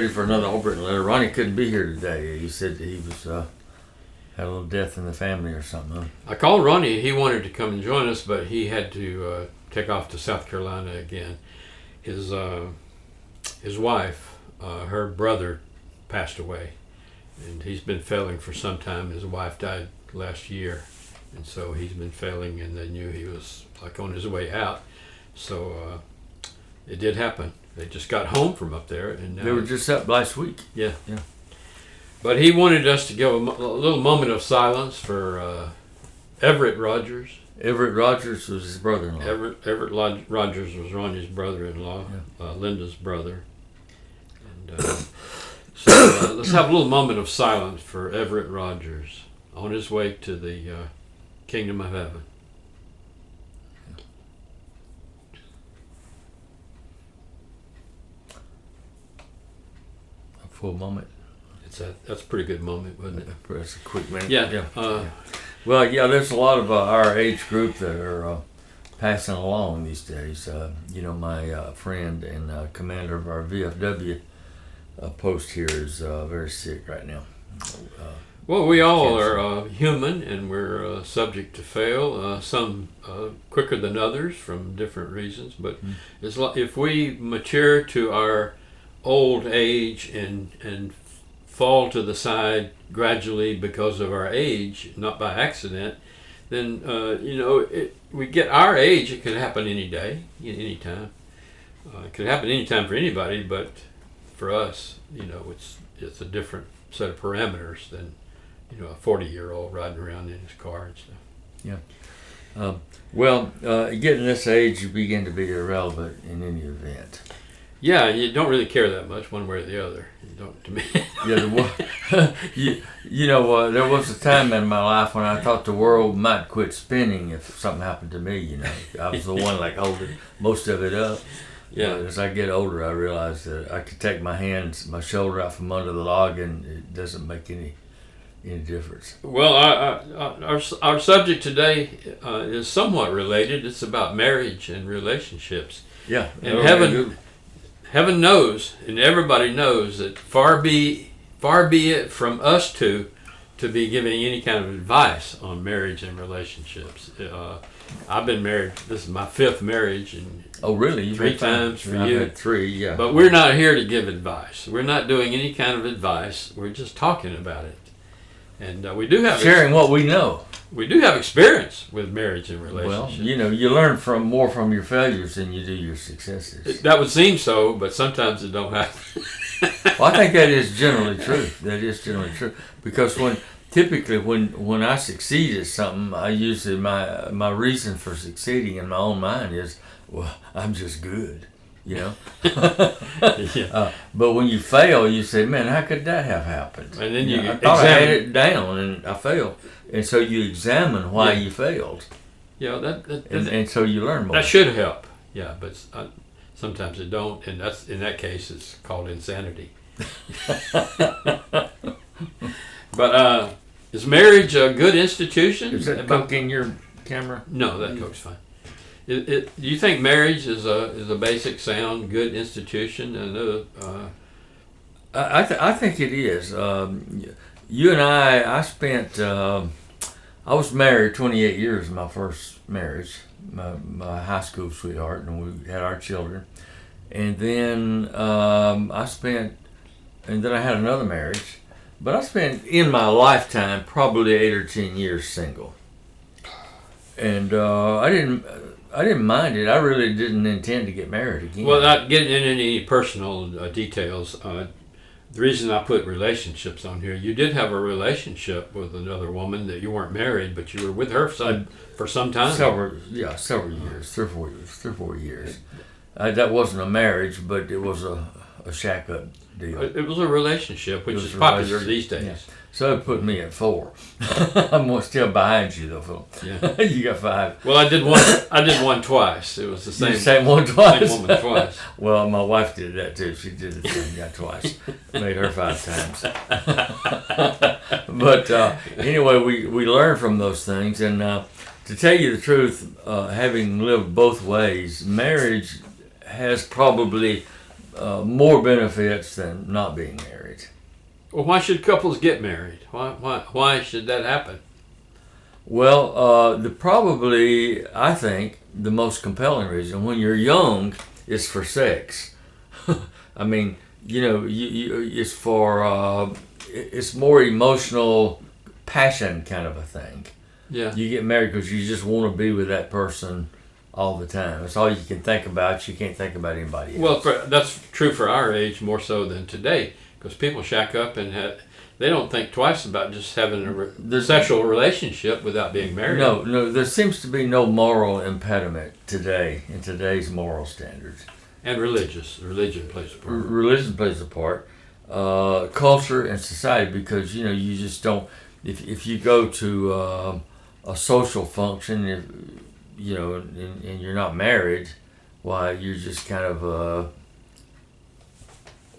ready for another Albritton letter. Ronnie couldn't be here today. He said he was had a little death in the family or something. I called Ronnie. He wanted to come and join us, but he had to take off to South Carolina again. His wife, her brother, passed away, and he's been failing for some time. His wife died last year, and so he's been failing, and they knew he was like on his way out. So it did happen. They just got home from up there, and now They were just up last week. yeah. Yeah. But he wanted us to give a little moment of silence for Everett Rogers. Everett Rogers was his brother-in-law. Everett Rogers was Ronnie's brother-in-law, Linda's brother. And so let's have a little moment of silence for Everett Rogers on his way to the kingdom of heaven. A full moment. That's a pretty good moment, wasn't it? That's a quick minute. Yeah. Well, yeah, there's a lot of our age group that are passing along these days. My friend and commander of our VFW post here is very sick right now. Well, we all are human, and we're subject to fail. Some quicker than others from different reasons. But it's like if we mature to our old age and fall to the side gradually because of our age, not by accident, then we get our age. It could happen any day, any time. It could happen any time for anybody, but for us, it's a different set of parameters than a 40-year-old riding around in his car and stuff. Yeah. Getting this age, you begin to be irrelevant in any event. Yeah, you don't really care that much one way or the other. You don't, to me. There was a time in my life when I thought the world might quit spinning if something happened to me. I was the one holding most of it up. Yeah. But as I get older, I realize that I could take my shoulder out from under the log, and it doesn't make any difference. Well, our subject today is somewhat related. It's about marriage and relationships. Yeah. And heaven knows, and everybody knows, that far be it from us to be giving any kind of advice on marriage and relationships. I've been married. This is my 5th marriage, and oh, really? You've 3 times for you. I've had 3, yeah. But we're not here to give advice. We're not doing any kind of advice. We're just talking about it, and we do have sharing what we know. We do have experience with marriage and relationships. Well, you learn more from your failures than you do your successes. That would seem so, but sometimes it don't happen. Well, I think that is generally true. That is generally true. Because typically when I succeed at something, I usually my reason for succeeding in my own mind is, well, I'm just good. Yeah. But when you fail, you say, man, how could that have happened? And then I thought I had it down and I failed. And so you examine why you failed. Yeah, and so you learn more. That should help. Yeah, but sometimes it don't, and that's in that case it's called insanity. But is marriage a good institution? Is that Coke in your camera? No, that Coke's fine. Do you think marriage is a basic, sound, good institution? I think it is. You and I spent. I was married 28 years in my first marriage, my high school sweetheart, and we had our children. And then and then I had another marriage, but I spent in my lifetime probably 8 or 10 years single. And I didn't mind it. I really didn't intend to get married again. Well, not getting into any personal details. The reason I put relationships on here, you did have a relationship with another woman that you weren't married, but you were with her for some time. Several years, 3 or 4 years. That wasn't a marriage, but it was a shack-up deal. It was a relationship, which is popular these days. Yeah. So it put me at 4. I'm still behind you, though, Phil. Yeah. You got 5. Well, I did one twice. It was the same. Same one twice. Same woman twice. Well, my wife did that too. She did the same guy twice. Made her 5 times. But anyway, we learn from those things. And to tell you the truth, having lived both ways, marriage has probably more benefits than not being married. Well, why should couples get married? Why should that happen? Well, I think, the most compelling reason when you're young is for sex. I mean, it's for it's more emotional passion kind of a thing. Yeah. You get married because you just want to be with that person all the time. That's all you can think about. You can't think about anybody else. Well, that's true for our age more so than today, because people shack up and they don't think twice about just having a sexual relationship without being married. No, there seems to be no moral impediment today in today's moral standards. And religion plays a part. Religion plays a part. Culture and society, because you just don't. If you go to a social function, and you're not married, why you're just kind of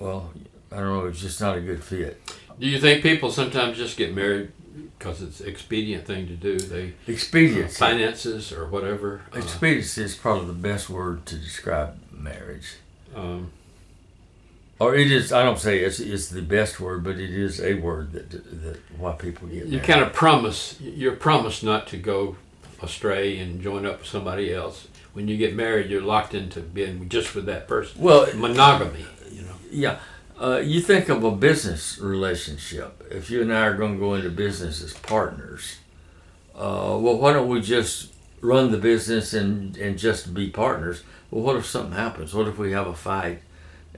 I don't know. It's just not a good fit. Do you think people sometimes just get married because it's an expedient thing to do? Expediency, finances or whatever. Expediency is probably the best word to describe marriage. Or it is. I don't say it's the best word, but it is a word that why people get married. You kind of promise. You're promised not to go astray and join up with somebody else. When you get married, you're locked into being just with that person. Well, monogamy. Yeah. You think of a business relationship. If you and I are going to go into business as partners, why don't we just run the business and just be partners? Well, what if something happens? What if we have a fight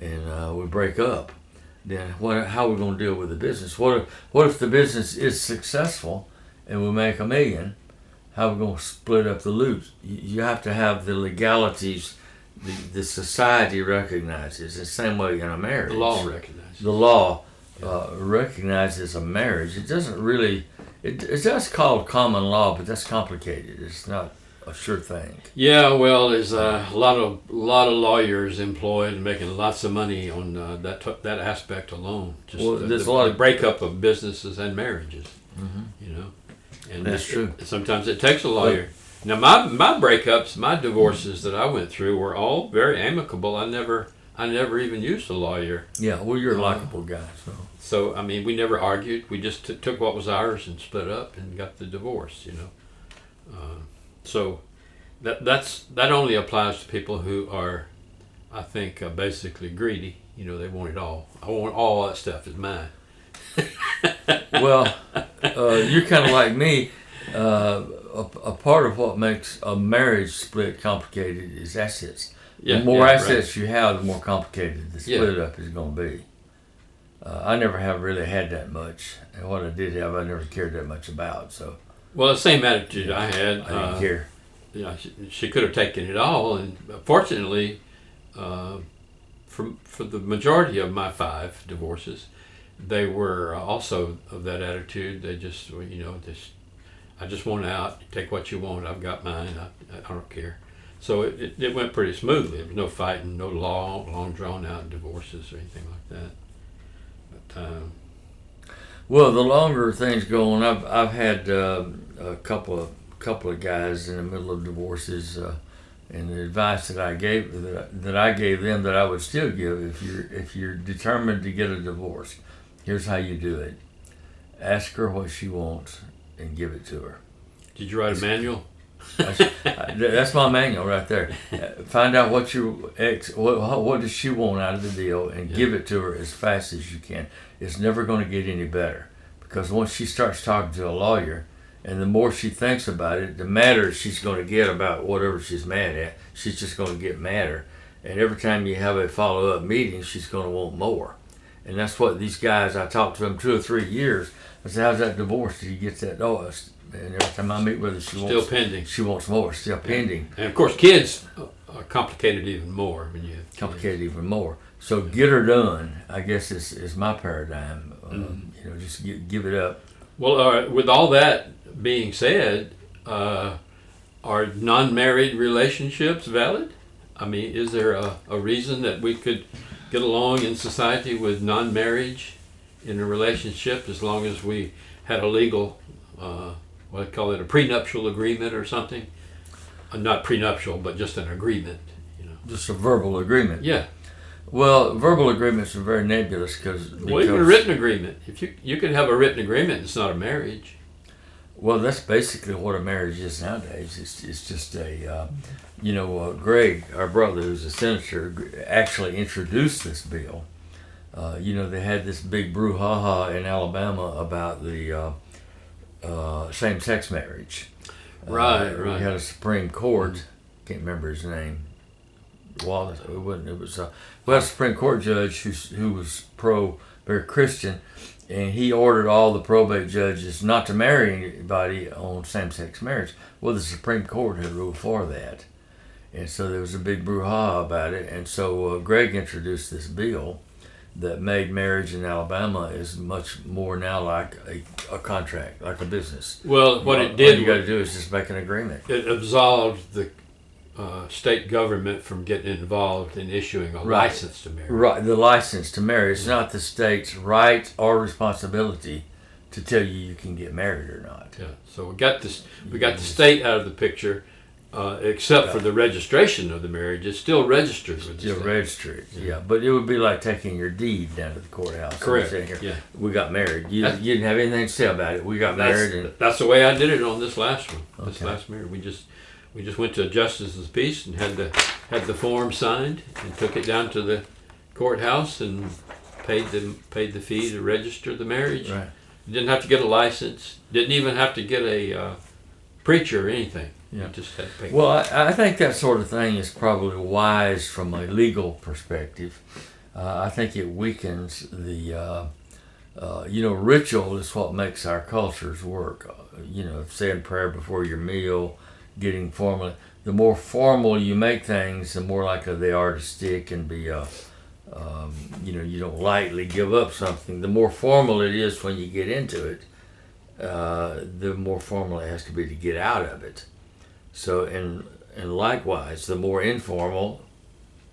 and we break up? Then how are we going to deal with the business? What if the business is successful and we make $1 million? How are we going to split up the loot? You have to have the legalities. The society recognizes the same way in a marriage. The law recognizes. The law recognizes a marriage. It doesn't really. It's just called common law, but that's complicated. It's not a sure thing. Yeah, well, there's a lot of lawyers employed and making lots of money on that aspect alone. Just there's a lot of breakup of businesses and marriages. Mm-hmm. And that's true. Sometimes it takes a lawyer. Now, my breakups, my divorces that I went through were all very amicable. I never even used a lawyer. Yeah, well, you're a likable guy, so. So I mean, we never argued. We just took what was ours and split up and got the divorce. So that only applies to people who are, I think, basically greedy. They want it all. I want all that stuff is mine. Well, you're kind of like me. A part of what makes a marriage split complicated is assets. The more assets you have, the more complicated the split up is going to be. I never have really had that much, and what I did have, I never cared that much about. So, well, the same attitude I had. I didn't care. She could have taken it all, and fortunately, for the majority of my 5 divorces, they were also of that attitude. They just, I just want out. Take what you want. I've got mine. I don't care. So it went pretty smoothly. There was no fighting, no long drawn out divorces or anything like that. But well, the longer things go on, I've had a couple of guys in the middle of divorces, and the advice that I gave them that I would still give if you're determined to get a divorce, here's how you do it: ask her what she wants and give it to her. Did you write a manual? That's my manual right there. Find out what does she want out of the deal, and give it to her as fast as you can. It's never going to get any better, because once she starts talking to a lawyer, and the more she thinks about it, the madder she's going to get about whatever she's mad at. She's just going to get madder, and every time you have a follow-up meeting, she's going to want more. And that's what these guys, I talked to them 2 or 3 years. I said, "How's that divorce? Did you get that?" "Oh, and every time I meet with her, still pending. She wants more. Still pending." And of course, kids are complicated even more when you have complicated even more. So get her done, I guess, is my paradigm. Just give it up. Well, with all that being said, are non-married relationships valid? I mean, is there a reason that we could get along in society with non-marriage in a relationship as long as we had a legal, what I call it, a prenuptial agreement or something? Not prenuptial, but just an agreement. Just a verbal agreement. Yeah. Well, verbal agreements are very nebulous because Well, even a written agreement. If you can have a written agreement, it's not a marriage. well, that's basically what a marriage is nowadays. It's just a Greg, our brother, who's a senator, actually introduced this bill. They had this big brouhaha in Alabama about the same-sex marriage. Right. We had a Supreme Court. Can't remember his name. Wallace. It wasn't. It was. We had a Supreme Court judge who was very Christian, and he ordered all the probate judges not to marry anybody on same-sex marriage. Well, the Supreme Court had ruled for that, and so there was a big brouhaha about it. And so Greg introduced this bill that made marriage in Alabama is much more now like a contract, like a business. Well, what it did, all you got to do is just make an agreement. It absolved the state government from getting involved in issuing a license to marry. Right, the license to marry. It's not the state's right or responsibility to tell you can get married or not. Yeah. So we got this. We got the state out of the picture, except for the registration of the marriage. It's still registered with the state. Registered. Yeah, but it would be like taking your deed down to the courthouse. Correct. And saying, yeah. We got married. You didn't have anything to say about it. We got married. And that's the way I did it on this last one. Okay. This last marriage, we just went to a justice of the peace and had the form signed and took it down to the courthouse and paid the fee to register the marriage. Right. You didn't have to get a license. Didn't even have to get a preacher or anything. Yeah. You just had to pay. Well, I think that sort of thing is probably wise from a legal perspective. I think it weakens the, ritual is what makes our cultures work. Saying prayer before your meal, getting formal. The more formal you make things, the more likely they are to stick and be, you don't lightly give up something. The more formal it is when you get into it, the more formal it has to be to get out of it. So, and likewise, the more informal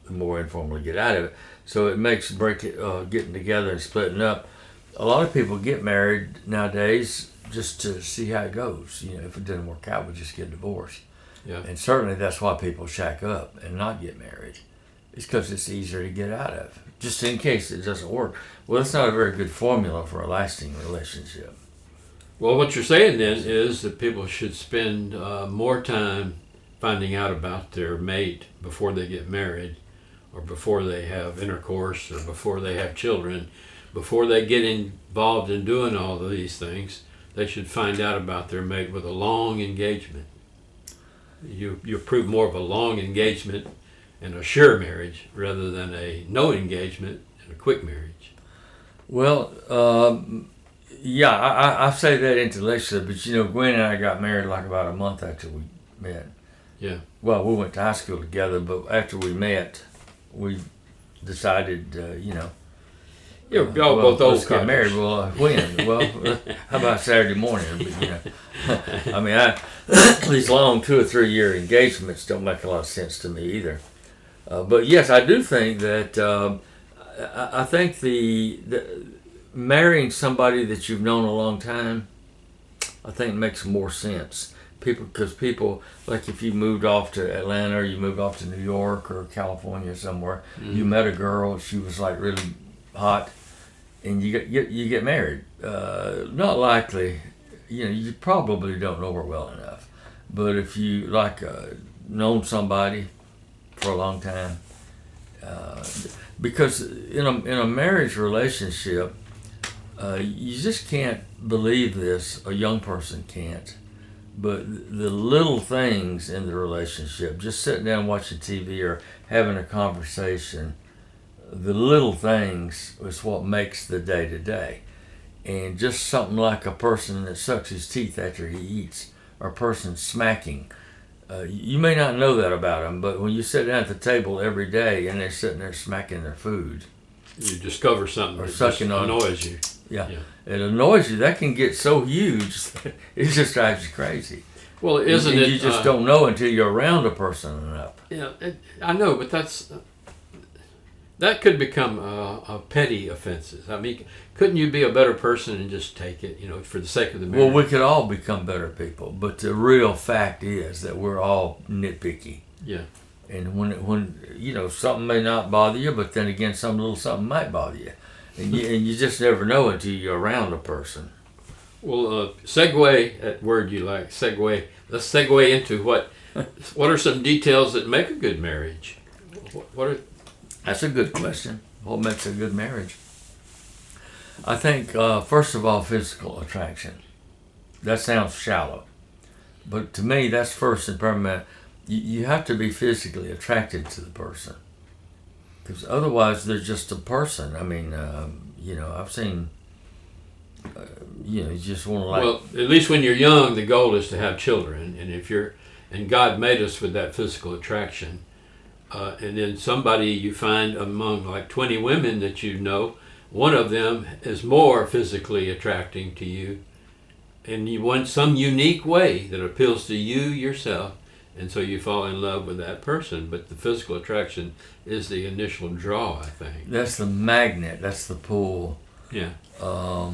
you get out of it. So it makes getting together and splitting up. A lot of people get married nowadays just to see how it goes. If it doesn't work out, we just get divorced. Yeah. And certainly that's why people shack up and not get married. It's because it's easier to get out of, just in case it doesn't work. Well, it's not a very good formula for a lasting relationship. Well, what you're saying then is that people should spend more time finding out about their mate before they get married, or before they have intercourse, or before they have children. Before they get involved in doing all of these things, they should find out about their mate with a long engagement. You prove more of a long engagement and a sure marriage rather than a no engagement and a quick marriage. Well, I say that intellectually, but Gwen and I got married like about a month after we met. Yeah. Well, we went to high school together, but after we met, we decided, You're both old let's get married. Well, when? Well, how about Saturday morning? But, these long 2 or 3 year engagements don't make a lot of sense to me either. But yes, I do think that I think the marrying somebody that you've known a long time, I think makes more sense. Because people, like if you moved off to Atlanta or you moved off to New York or California somewhere, you met a girl, she was like really hot, and you get married. Not likely, you probably don't know her well enough. But if you known somebody for a long time, because in a marriage relationship, you just can't believe this. A young person can't. But the little things in the relationship, just sitting down watching TV or having a conversation, the little things is what makes the day to day. And just something like a person that sucks his teeth after he eats, or a person smacking. You may not know that about them, but when you sit down at the table every day and they're sitting there smacking their food, you discover something or that sucking just on annoys you. Yeah. It annoys you. That can get so huge, it just drives you crazy. Well, isn't it? You just don't know until you're around a person enough. Yeah, I know, but that could become a petty offenses. I mean, couldn't you be a better person and just take it, for the sake of the marriage? Well, we could all become better people, but the real fact is that we're all nitpicky. Yeah. And when something may not bother you, but then again, some little something might bother you, and you just never know until you're around a person. Well, segue, that word you like, segue. Let's segue into what are some details that make a good marriage? That's a good question. What makes a good marriage? I think, first of all, physical attraction. That sounds shallow. But to me, that's first and paramount. You have to be physically attracted to the person. Because otherwise, they're just a person. I mean, I've seen, you just want to like... Well, at least when you're young, the goal is to have children. And God made us with that physical attraction. And then somebody you find among like 20 women that you know, one of them is more physically attracting to you. And you want some unique way that appeals to you yourself. And so you fall in love with that person. But the physical attraction is the initial draw, I think. That's the magnet. That's the pull. Yeah. That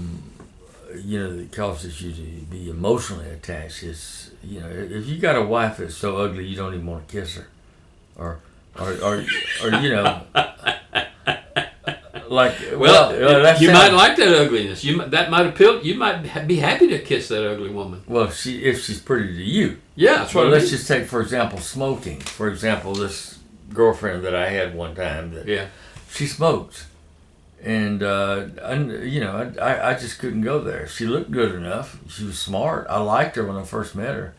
causes you to be emotionally attached. It's, if you got a wife that's so ugly you don't even want to kiss her. Or like, you might like that ugliness. That might appeal. You might be happy to kiss that ugly woman. Well, if she's pretty to you. Yeah, that's what. Let's just take, for example, smoking. For example, this girlfriend that I had one time. She smoked, and I just couldn't go there. She looked good enough. She was smart. I liked her when I first met her.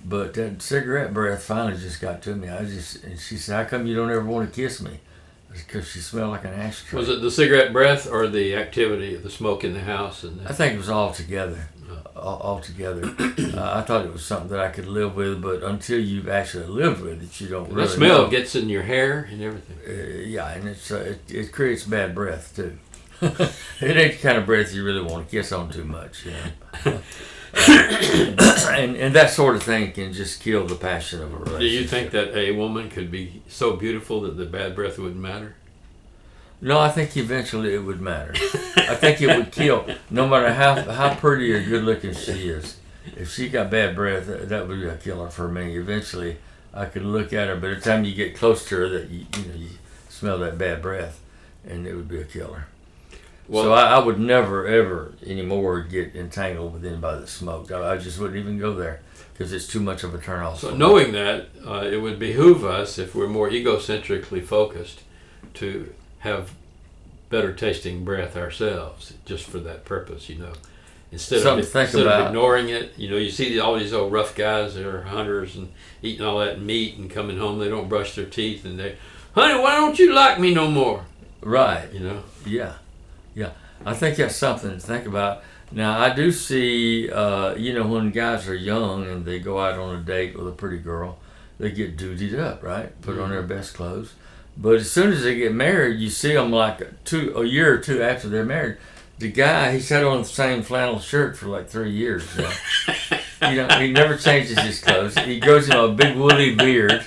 But that cigarette breath finally just got to me. And she said, "How come you don't ever want to kiss me?" Because she smelled like an ashtray. Was it the cigarette breath or the activity of the smoke in the house? I think it was all together. All together. I thought it was something that I could live with, but until you've actually lived with it, you don't really know. The smell know. Gets in your hair and everything. And it creates bad breath, too. It ain't the kind of breath you really want to kiss on too much, and that sort of thing can just kill the passion of a relationship. Do you think that a woman could be so beautiful that the bad breath wouldn't matter? No, I think eventually it would matter. I think it would kill, no matter how pretty or good looking she is. If she got bad breath, that would be a killer for me. Eventually, I could look at her, but by the time you get close to her, that you smell that bad breath, and it would be a killer. Well, so I would never, ever anymore get entangled with anybody that smoked. I just wouldn't even go there because it's too much of a turnoff. So knowing that, it would behoove us, if we're more egocentrically focused, to have better tasting breath ourselves, just for that purpose, Instead of ignoring it, you see all these old rough guys that are hunters and eating all that meat and coming home, they don't brush their teeth and they, honey, why don't you like me no more? Right. Yeah, I think that's something to think about. Now, I do see, when guys are young and they go out on a date with a pretty girl, they get dutied up, right? Put on their best clothes. But as soon as they get married, you see them like a year or two after they're married. The guy, he's had on the same flannel shirt for like 3 years. He never changes his clothes. He grows him a big woolly beard.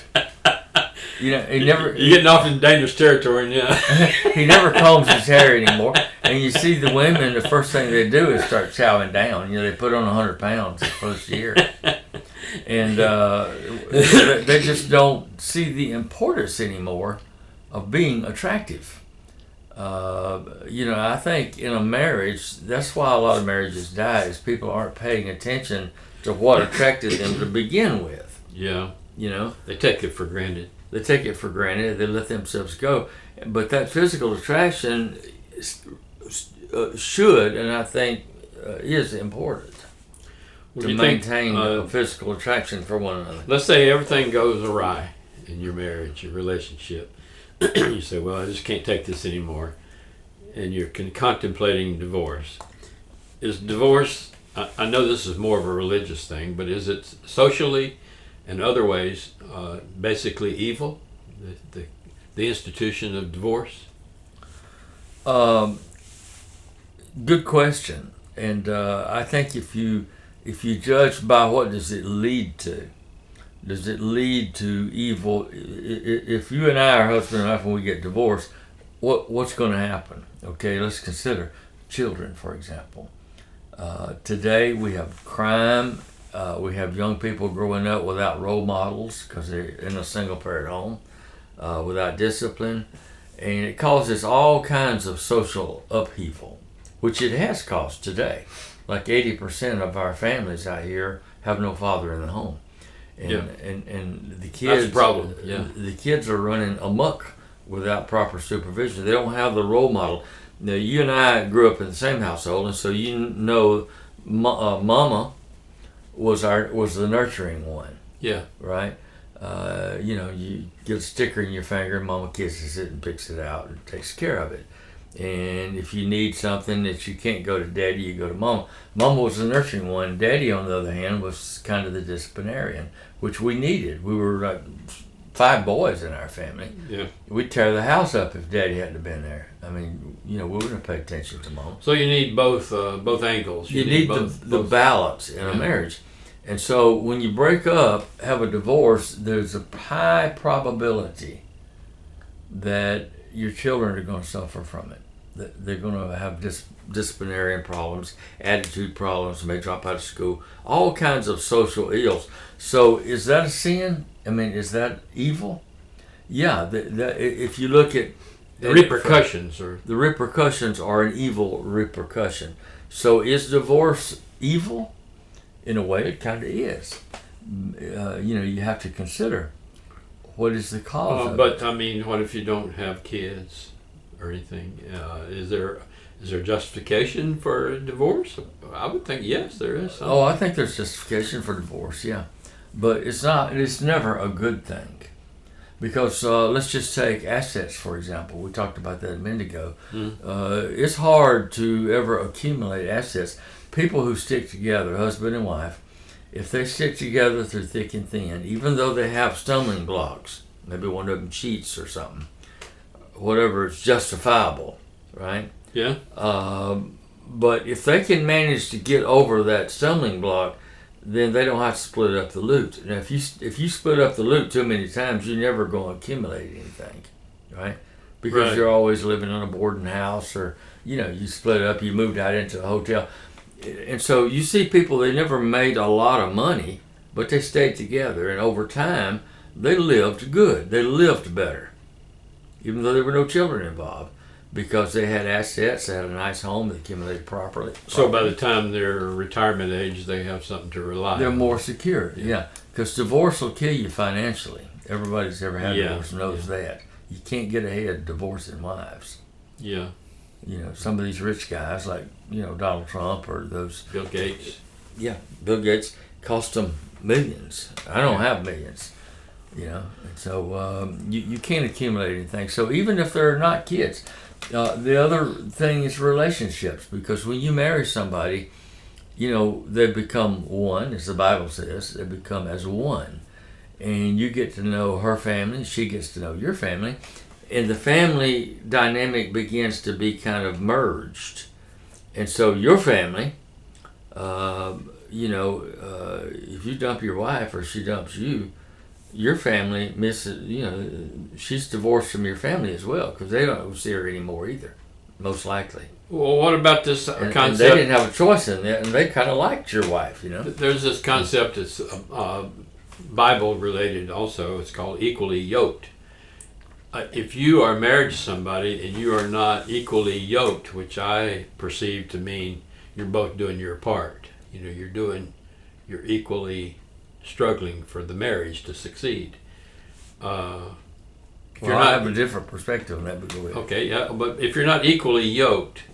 He never. You're getting off in dangerous territory now. He never combs his hair anymore. And you see the women, the first thing they do is start chowing down. They put on 100 pounds the first year. And they just don't see the importance anymore of being attractive. I think in a marriage, that's why a lot of marriages die, is people aren't paying attention to what attracted them to begin with. Yeah. They take it for granted. They take it for granted. They let themselves go. But that physical attraction should, and I think is important to maintain a physical attraction for one another. Let's say everything goes awry in your marriage, your relationship. You say, well, I just can't take this anymore. And you're contemplating divorce. Is divorce, I know this is more of a religious thing, but is it socially and other ways basically evil, the institution of divorce? Good question. And I think if you judge by what does it lead to, does it lead to evil? If you and I are husband and wife and we get divorced, what's going to happen? Okay, let's consider children, for example. Today we have crime We have young people growing up without role models because they're in a single-parent home, without discipline, and it causes all kinds of social upheaval, which it has caused today. Like 80% of our families out here have no father in the home, and the kids. That's a problem. Yeah, the kids are running amok without proper supervision. They don't have the role model. Now, you and I grew up in the same household, and so you know, Mama was the nurturing one. Yeah. Right. You get a sticker in your finger, Mama kisses it and picks it out and takes care of it. And if you need something that you can't go to Daddy, you go to Mama. Mama was the nurturing one. Daddy, on the other hand, was kind of the disciplinarian, which we needed. We were like 5 boys in our family. Yeah. We'd tear the house up if Daddy hadn't have been there. I mean, we wouldn't have paid attention to Mom. So you need both angles. You need the balance in a marriage. And so when you break up, have a divorce, there's a high probability that your children are going to suffer from it. That they're going to have disciplinary problems, attitude problems, may drop out of school, all kinds of social ills. So is that a sin? I mean, is that evil? Yeah. If you look at the repercussions, the repercussions are an evil repercussion. So is divorce evil? In a way, it kind of is. You have to consider what is the cause of but it. I mean, what if you don't have kids or anything? Is there justification for a divorce? I would think yes, there is. Oh, I think there's justification for divorce, yeah, but it's not. It's never a good thing, because let's just take assets for example. We talked about that a minute ago. It's hard to ever accumulate assets. People who stick together, husband and wife, if they stick together through thick and thin, even though they have stumbling blocks, maybe one of them cheats or something, whatever, it's justifiable, right? Yeah. But if they can manage to get over that stumbling block, then they don't have to split up the loot. Now, if you split up the loot too many times, you're never going to accumulate anything, right? Because you're always living in a boarding house, or you split up, you moved out into a hotel. And so you see people, they never made a lot of money, but they stayed together. And over time, they lived good. They lived better, even though there were no children involved, because they had assets, they had a nice home, they accumulated properly. So by the time they're retirement age, they have something to rely on. They're more secure, yeah. Because divorce will kill you financially. Everybody's ever had a divorce knows that. You can't get ahead divorcing wives. Yeah. Some of these rich guys like, Donald Trump or those... Bill Gates. Yeah, Bill Gates cost them millions. I don't have millions, And so you can't accumulate anything. So even if they're not kids, the other thing is relationships. Because when you marry somebody, they become one, as the Bible says. They become as one. And you get to know her family, she gets to know your family. And the family dynamic begins to be kind of merged. And so your family, if you dump your wife or she dumps you, your family misses, she's divorced from your family as well, because they don't see her anymore either, most likely. Well, what about this concept? And they didn't have a choice in that, and they kind of liked your wife, There's this concept that's Bible related also. It's called equally yoked. If you are married to somebody and you are not equally yoked, which I perceive to mean you're both doing your part, you're equally struggling for the marriage to succeed. I have a different perspective on that, but go ahead. Okay, yeah, but if you're not equally yoked,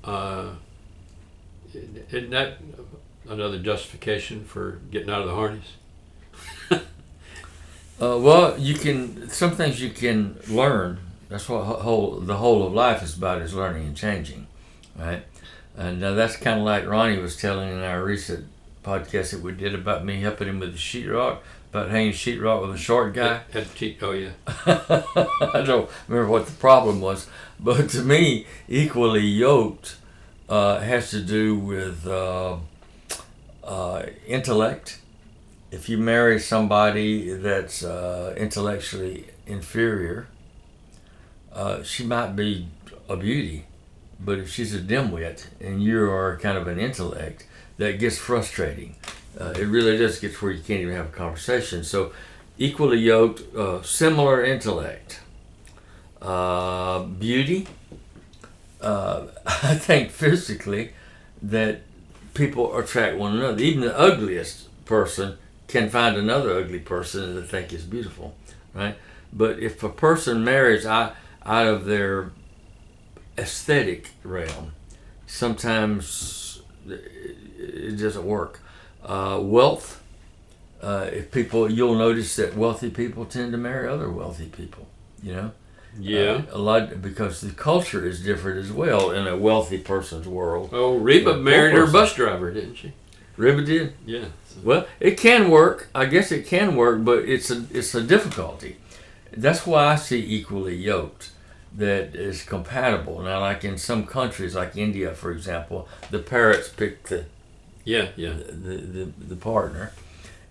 isn't that another justification for getting out of the harness? Some things you can learn. That's what the whole of life is about, is learning and changing, right? And that's kind of like Ronnie was telling in our recent podcast that we did about me helping him with the sheetrock, about hanging sheetrock with a short guy. Oh, yeah. I don't remember what the problem was, but to me, equally yoked has to do with intellect. If you marry somebody that's intellectually inferior, she might be a beauty, but if she's a dimwit and you are kind of an intellect, that gets frustrating. It really does get to where you can't even have a conversation. So, equally yoked, similar intellect, beauty. I think physically that people attract one another. Even the ugliest person can find another ugly person that they think is beautiful, right? But if a person marries out of their aesthetic realm, sometimes it doesn't work. Wealth, if people, you'll notice that wealthy people tend to marry other wealthy people, you know? Yeah. A lot, because the culture is different as well in a wealthy person's world. Oh, Reba married her bus driver, didn't she? Reba did? Yeah. Well, it can work. I guess it can work, but it's a difficulty. That's why I see equally yoked, that is compatible. Now, like in some countries, like India, for example, the parents pick the partner.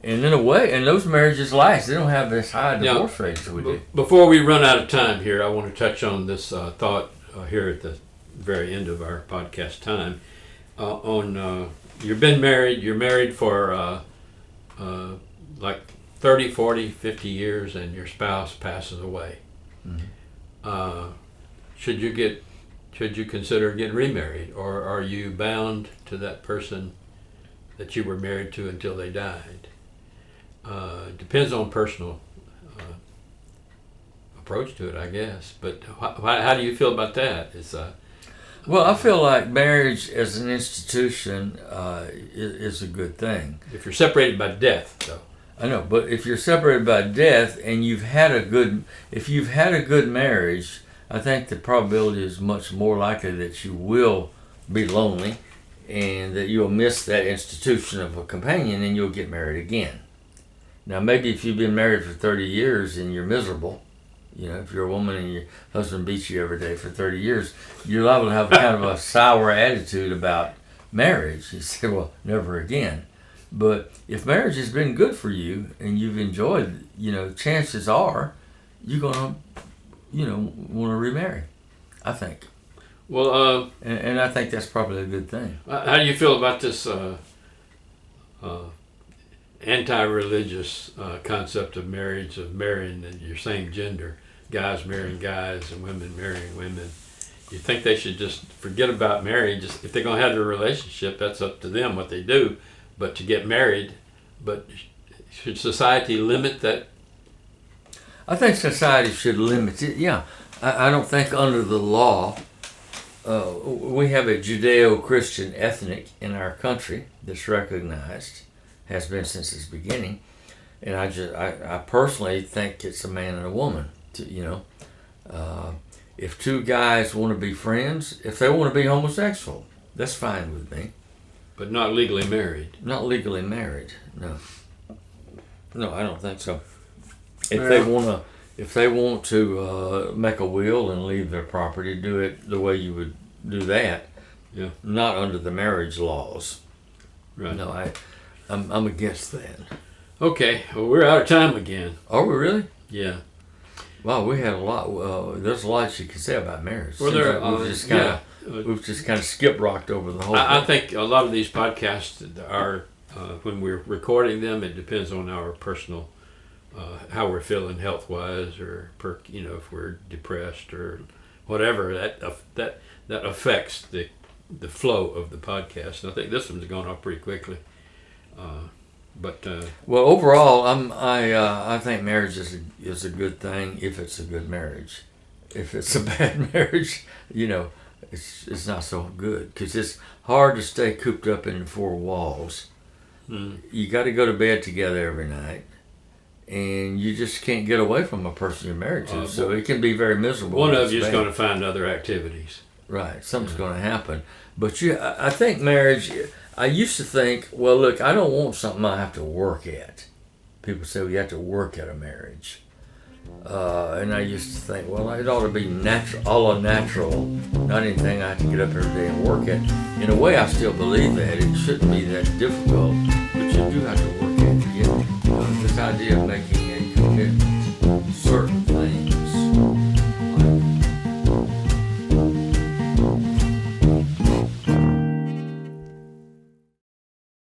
And in a way, and those marriages last. They don't have this high divorce rate as we do. Before we run out of time here, I want to touch on this thought here at the very end of our podcast time. You've been married, you're married for like 30, 40, 50 years, and your spouse passes away. Mm-hmm. Should you consider getting remarried, or are you bound to that person that you were married to until they died? Depends on personal approach to it, I guess. But how do you feel about that? Well, I feel like marriage as an institution is a good thing. If you're separated by death, though. I know, but if you're separated by death and you've had a good marriage, I think the probability is much more likely that you will be lonely and that you'll miss that institution of a companion and you'll get married again. Now, maybe if you've been married for 30 years and you're miserable, you know, if you're a woman and your husband beats you every day for 30 years, you're liable to have kind of a sour attitude about marriage. You say, well, never again. But if marriage has been good for you and you've enjoyed, you know, chances are you're going to, you know, want to remarry, I think. Well, and I think that's probably a good thing. How do you feel about this anti-religious concept of marriage, of marrying your same gender, guys marrying guys and women marrying women? You think they should just forget about marriage? Just, if they're going to have a relationship, that's up to them what they do. But to get married, but should society limit that? I think society should limit it. Yeah, I don't think under the law. We have a Judeo-Christian ethnic in our country that's recognized, has been since its beginning, and I personally think it's a man and a woman. If two guys want to be friends, if they want to be homosexual, that's fine with me. But not legally married. Not legally married. No. No, I don't think so. If they want to make a will and leave their property, do it the way you would do that. Yeah. Not under the marriage laws. Right. No, I'm against that. Okay. Well, we're out of time again. Are we really? Yeah. Wow, we had a lot. There's a lot you could say about marriage. Well, we've just kind of skip-rocked over the whole thing. I think a lot of these podcasts are, when we're recording them, it depends on our personal, how we're feeling health-wise, or if we're depressed or whatever. That affects the flow of the podcast. And I think this one's gone off pretty quickly. Well, overall, I think marriage is a good thing if it's a good marriage. If it's a bad marriage, it's not so good, because it's hard to stay cooped up in four walls. You got to go to bed together every night, and you just can't get away from a person you're married to. So it can be very miserable. One of you is going to find other activities. Right, something's going to happen. But I think marriage. I used to think, well, look, I don't want something I have to work at. People say, well, you have to work at a marriage. And I used to think, well, it ought to be natural, not anything I have to get up every day and work at. In a way, I still believe that. It shouldn't be that difficult, but you do have to work at it. This idea of making